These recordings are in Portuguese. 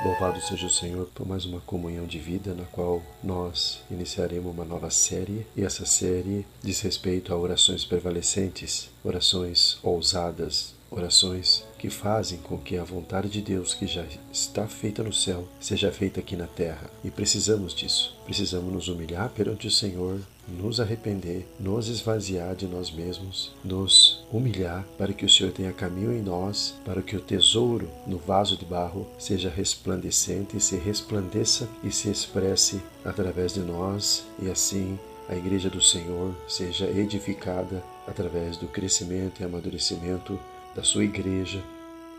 Louvado seja o Senhor por mais uma comunhão de vida na qual nós iniciaremos uma nova série, e essa série diz respeito a orações prevalecentes, orações ousadas, orações que fazem com que a vontade de Deus que já está feita no céu seja feita aqui na terra. E precisamos disso. Precisamos nos humilhar perante o Senhor, nos arrepender, nos esvaziar de nós mesmos, nos humilhar para que o Senhor tenha caminho em nós, para que o tesouro no vaso de barro seja resplandecente, se resplandeça e se expresse através de nós, e assim a Igreja do Senhor seja edificada através do crescimento e amadurecimento da sua Igreja,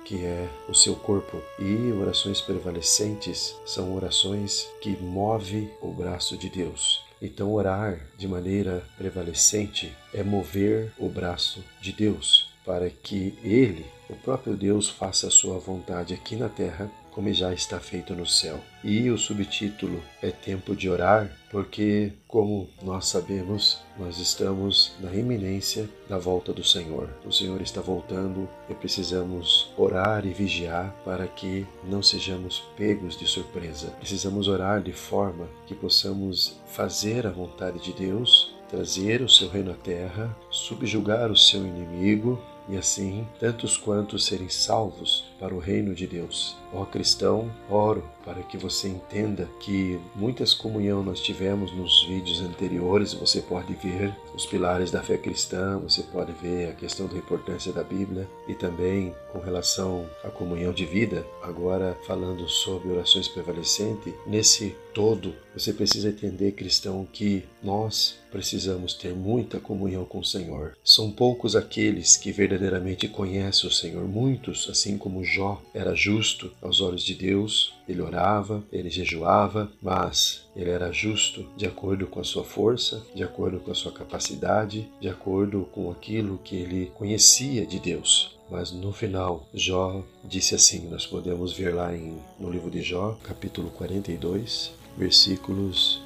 que é o seu corpo. E orações prevalecentes são orações que movem o braço de Deus. Então, orar de maneira prevalecente é mover o braço de Deus para que Ele, o próprio Deus, faça a sua vontade aqui na terra, como já está feito no céu. E o subtítulo é Tempo de Orar, porque, como nós sabemos, nós estamos na iminência da volta do Senhor. O Senhor está voltando e precisamos orar e vigiar para que não sejamos pegos de surpresa. Precisamos orar de forma que possamos fazer a vontade de Deus, trazer o seu reino à terra, subjugar o seu inimigo, e assim tantos quantos serem salvos para o reino de Deus. Ó cristão, oro para que você entenda que muitas comunhão nós tivemos nos vídeos anteriores. Você pode ver os pilares da fé cristã, você pode ver a questão da importância da Bíblia e também com relação à comunhão de vida. Agora falando sobre orações prevalecentes, nesse todo você precisa entender, cristão, que nós precisamos ter muita comunhão com o Senhor. São poucos aqueles que verdadeiramente conhecem o Senhor. Muitos, assim como Jó, era justo aos olhos de Deus. Ele orava, ele jejuava, mas ele era justo de acordo com a sua força, de acordo com a sua capacidade, de acordo com aquilo que ele conhecia de Deus. Mas no final, Jó disse assim, nós podemos ver lá no livro de Jó, capítulo 42, versículos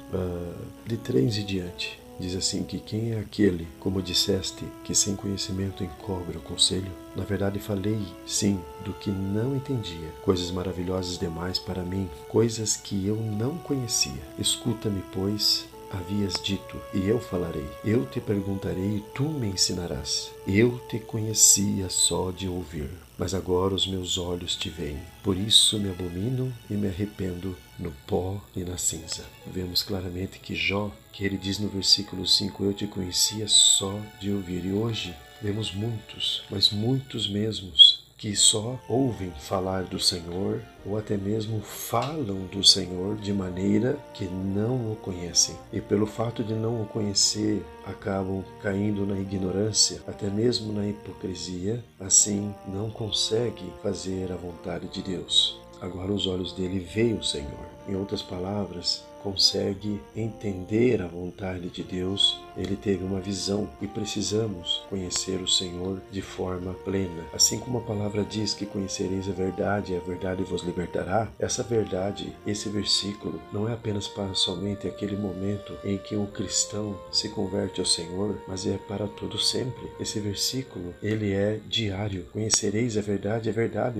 de 3 e diante. Diz assim que quem é aquele, como disseste, que sem conhecimento encobre o conselho? Na verdade falei, sim, do que não entendia, coisas maravilhosas demais para mim, coisas que eu não conhecia. Escuta-me, pois, havias dito, e eu falarei. Eu te perguntarei e tu me ensinarás. Eu te conhecia só de ouvir, mas agora os meus olhos te veem. Por isso me abomino e me arrependo no pó e na cinza. Vemos claramente que Jó, que ele diz no versículo 5, eu te conhecia só de ouvir. E hoje vemos muitos, mas muitos mesmos, que só ouvem falar do Senhor ou até mesmo falam do Senhor de maneira que não o conhecem. E pelo fato de não o conhecer, acabam caindo na ignorância, até mesmo na hipocrisia, assim não conseguem fazer a vontade de Deus. Agora os olhos dele veem o Senhor. Em outras palavras, consegue entender a vontade de Deus. Ele teve uma visão e precisamos conhecer o Senhor de forma plena. Assim como a palavra diz que conhecereis a verdade e a verdade vos libertará, essa verdade, esse versículo, não é apenas para somente aquele momento em que um cristão se converte ao Senhor, mas é para todo sempre. Esse versículo, ele é diário. Conhecereis a verdade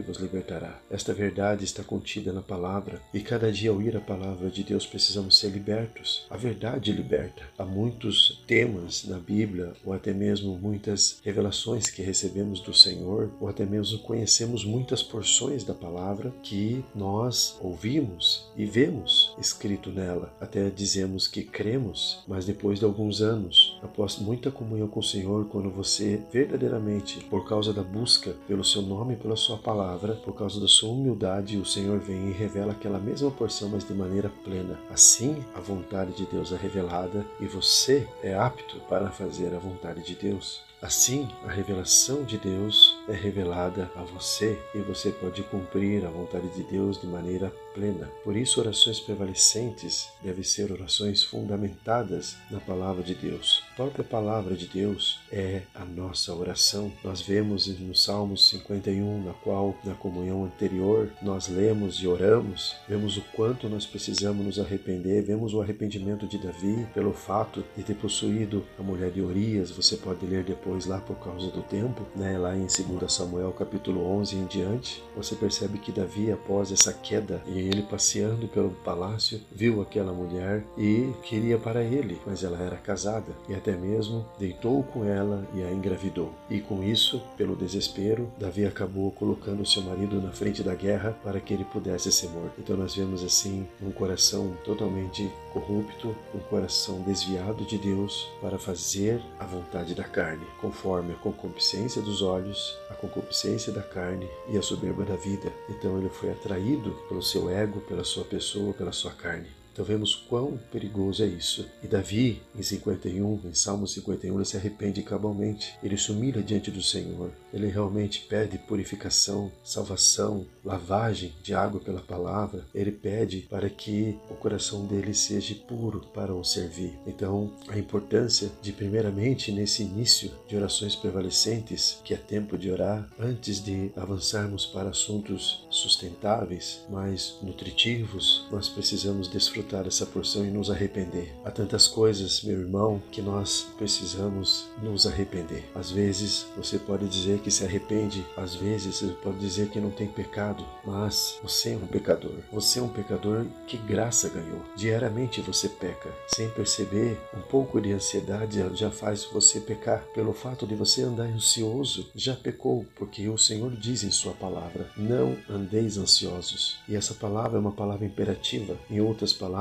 vos libertará. Esta verdade está contida na palavra e cada dia ao ir a palavra de Deus precisamos ser libertos. A verdade liberta. Há muitos temas na Bíblia, ou até mesmo muitas revelações que recebemos do Senhor, ou até mesmo conhecemos muitas porções da palavra que nós ouvimos e vemos escrito nela. Até dizemos que cremos, mas depois de alguns anos, após muita comunhão com o Senhor, quando você verdadeiramente, por causa da busca pelo seu nome e pela sua palavra, por causa da sua humildade, o Senhor vem e revela aquela mesma porção, mas de maneira plena. Assim, a vontade de Deus é revelada e você é apto para fazer a vontade de Deus. Assim, a revelação de Deus é revelada a você e você pode cumprir a vontade de Deus de maneira plena. Por isso, orações prevalecentes devem ser orações fundamentadas na palavra de Deus. A própria palavra de Deus é a nossa oração. Nós vemos no Salmos 51, na qual, na comunhão anterior, nós lemos e oramos, vemos o quanto nós precisamos nos arrepender, vemos o arrependimento de Davi pelo fato de ter possuído a mulher de Urias. Você pode ler depois depois lá por causa do tempo, né, lá em 2 Samuel capítulo 11 em diante, você percebe que Davi, após essa queda, e ele passeando pelo palácio, viu aquela mulher e queria para ele, mas ela era casada, e até mesmo deitou com ela e a engravidou. E com isso, pelo desespero, Davi acabou colocando seu marido na frente da guerra para que ele pudesse ser morto. Então nós vemos assim um coração totalmente corrupto, um coração desviado de Deus para fazer a vontade da carne, conforme a concupiscência dos olhos, a concupiscência da carne e a soberba da vida. Então ele foi atraído pelo seu ego, pela sua pessoa, pela sua carne. Então vemos quão perigoso é isso. E Davi, em Salmo 51, ele se arrepende cabalmente. Ele se humilha diante do Senhor. Ele realmente pede purificação, salvação, lavagem de água pela palavra. Ele pede para que o coração dele seja puro para o servir. Então, a importância de, primeiramente, nesse início de orações prevalecentes, que é tempo de orar, antes de avançarmos para assuntos sustentáveis, mais nutritivos, nós precisamos desfrutar essa porção e nos arrepender. Há tantas coisas, meu irmão, que nós precisamos nos arrepender. Às vezes você pode dizer que se arrepende, às vezes você pode dizer que não tem pecado, mas você é um pecador. Você é um pecador que graça ganhou. Diariamente você peca. Sem perceber, um pouco de ansiedade já faz você pecar. Pelo fato de você andar ansioso, já pecou, porque o Senhor diz em sua palavra, não andeis ansiosos. E essa palavra é uma palavra imperativa. Em outras palavras,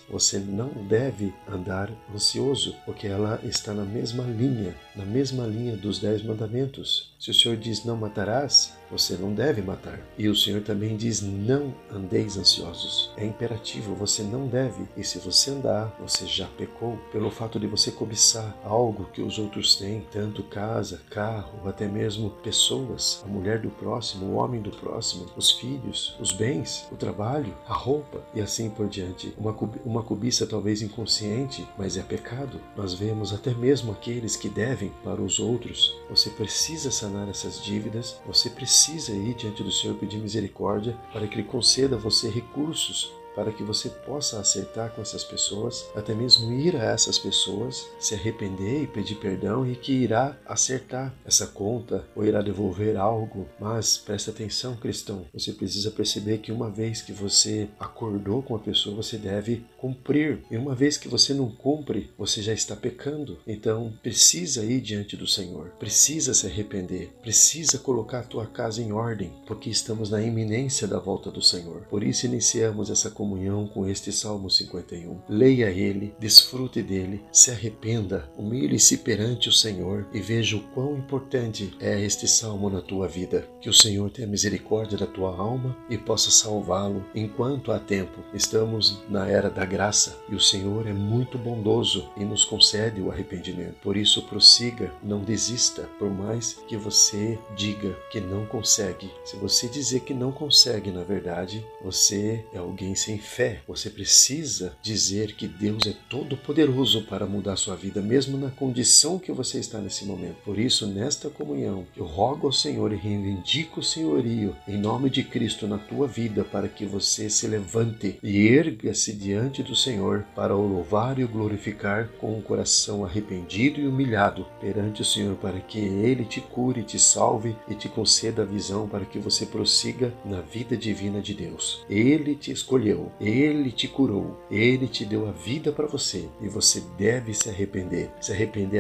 você não deve andar ansioso, porque ela está na mesma linha dos 10 mandamentos. Se o Senhor diz não matarás, você não deve matar. E o Senhor também diz não andeis ansiosos. É imperativo, você não deve. E se você andar, você já pecou pelo fato de você cobiçar algo que os outros têm, tanto casa, carro, ou até mesmo pessoas, a mulher do próximo, o homem do próximo, os filhos, os bens, o trabalho, a roupa e assim por diante. Uma cobiça talvez inconsciente, mas é pecado. Nós vemos até mesmo aqueles que devem para os outros. Você precisa sanar essas dívidas, você precisa ir diante do Senhor pedir misericórdia para que Ele conceda a você recursos para que você possa acertar com essas pessoas, até mesmo ir a essas pessoas, se arrepender e pedir perdão e que irá acertar essa conta ou irá devolver algo. Mas presta atenção, cristão, você precisa perceber que uma vez que você acordou com a pessoa, você deve cumprir. E uma vez que você não cumpre, você já está pecando. Então precisa ir diante do Senhor, precisa se arrepender, precisa colocar a tua casa em ordem, porque estamos na iminência da volta do Senhor. Por isso iniciamos essa comunhão com este Salmo 51. Leia ele, desfrute dele, se arrependa, humilhe-se perante o Senhor e veja o quão importante é este Salmo na tua vida. Que o Senhor tenha misericórdia da tua alma e possa salvá-lo enquanto há tempo. Estamos na era da graça e o Senhor é muito bondoso e nos concede o arrependimento. Por isso prossiga, não desista, por mais que você diga que não consegue. Se você dizer que não consegue, na verdade, você é alguém sem fé. Você precisa dizer que Deus é todo poderoso para mudar sua vida, mesmo na condição que você está nesse momento. Por isso, nesta comunhão, eu rogo ao Senhor e reivindico o senhorio em nome de Cristo na tua vida, para que você se levante e erga-se diante do Senhor para o louvar e o glorificar com um coração arrependido e humilhado perante o Senhor, para que Ele te cure, te salve e te conceda a visão para que você prossiga na vida divina de Deus. Ele te escolheu, Ele te curou, Ele te deu a vida para você e você deve se arrepender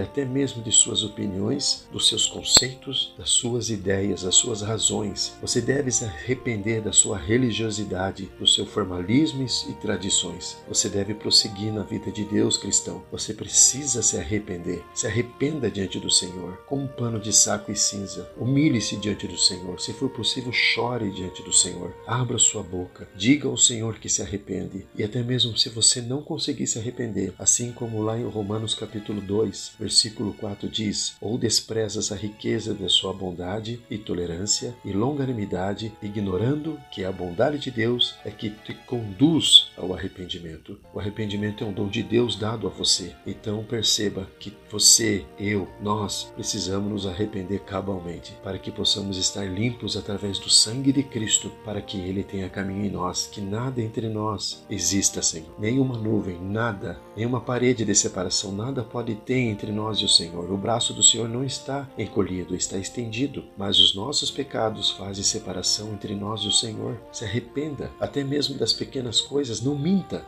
até mesmo de suas opiniões, dos seus conceitos, das suas ideias, das suas razões. Você deve se arrepender da sua religiosidade, do seu formalismo e tradições. Você deve prosseguir na vida de Deus, cristão. Você precisa se arrepender. Se arrependa diante do Senhor, com um pano de saco e cinza. Humilhe-se diante do Senhor. Se for possível, chore diante do Senhor. Abra sua boca. Diga ao Senhor que se arrepende. E até mesmo se você não conseguir se arrepender, assim como lá em Romanos capítulo 2, versículo 4 diz: ou desprezas a riqueza da sua bondade e tolerância e longanimidade, ignorando que a bondade de Deus é que te conduz ao arrependimento. O arrependimento é um dom de Deus dado a você. Então perceba que você, eu, nós precisamos nos arrepender cabalmente, para que possamos estar limpos através do sangue de Cristo, para que Ele tenha caminho em nós, que nada entre entre nós exista, Senhor. Nenhuma nuvem, nada, nenhuma parede de separação, nada pode ter entre nós e o Senhor. O braço do Senhor não está encolhido, está estendido, mas os nossos pecados fazem separação entre nós e o Senhor. Se arrependa, até mesmo das pequenas coisas. Não minta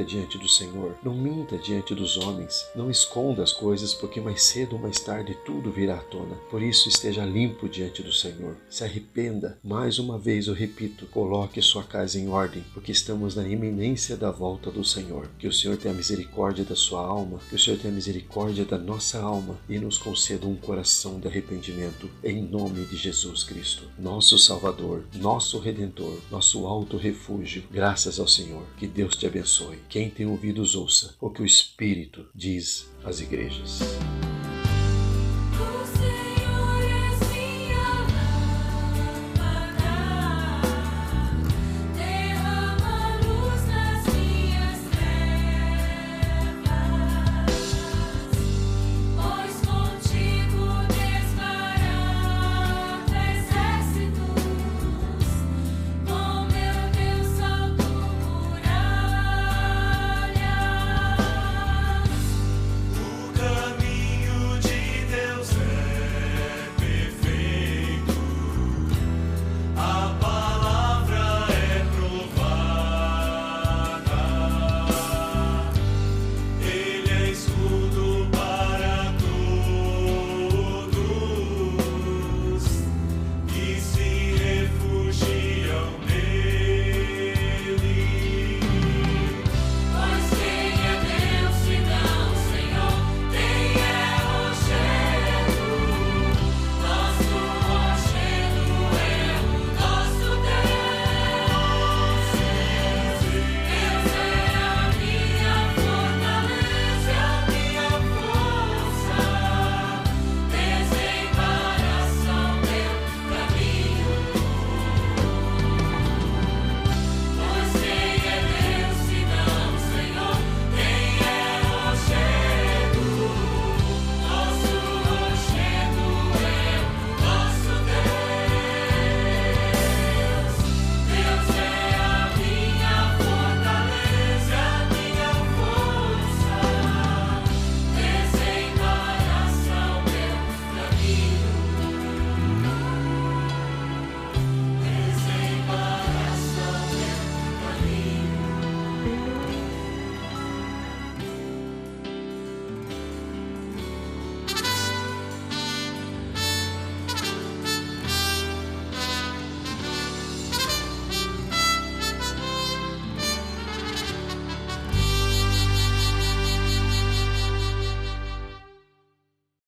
diante do Senhor, não minta diante dos homens, não esconda as coisas, porque mais cedo ou mais tarde tudo virá à tona. Por isso, esteja limpo diante do Senhor. Se arrependa. Mais uma vez eu repito, coloque sua casa em ordem, porque estamos na iminência da volta do Senhor. Que o Senhor tenha misericórdia da sua alma, que o Senhor tenha misericórdia da nossa alma e nos conceda um coração de arrependimento, em nome de Jesus Cristo, nosso Salvador, nosso Redentor, nosso alto refúgio. Graças ao Senhor. Que Deus te abençoe. Quem tem ouvidos ouça o que o Espírito diz às igrejas.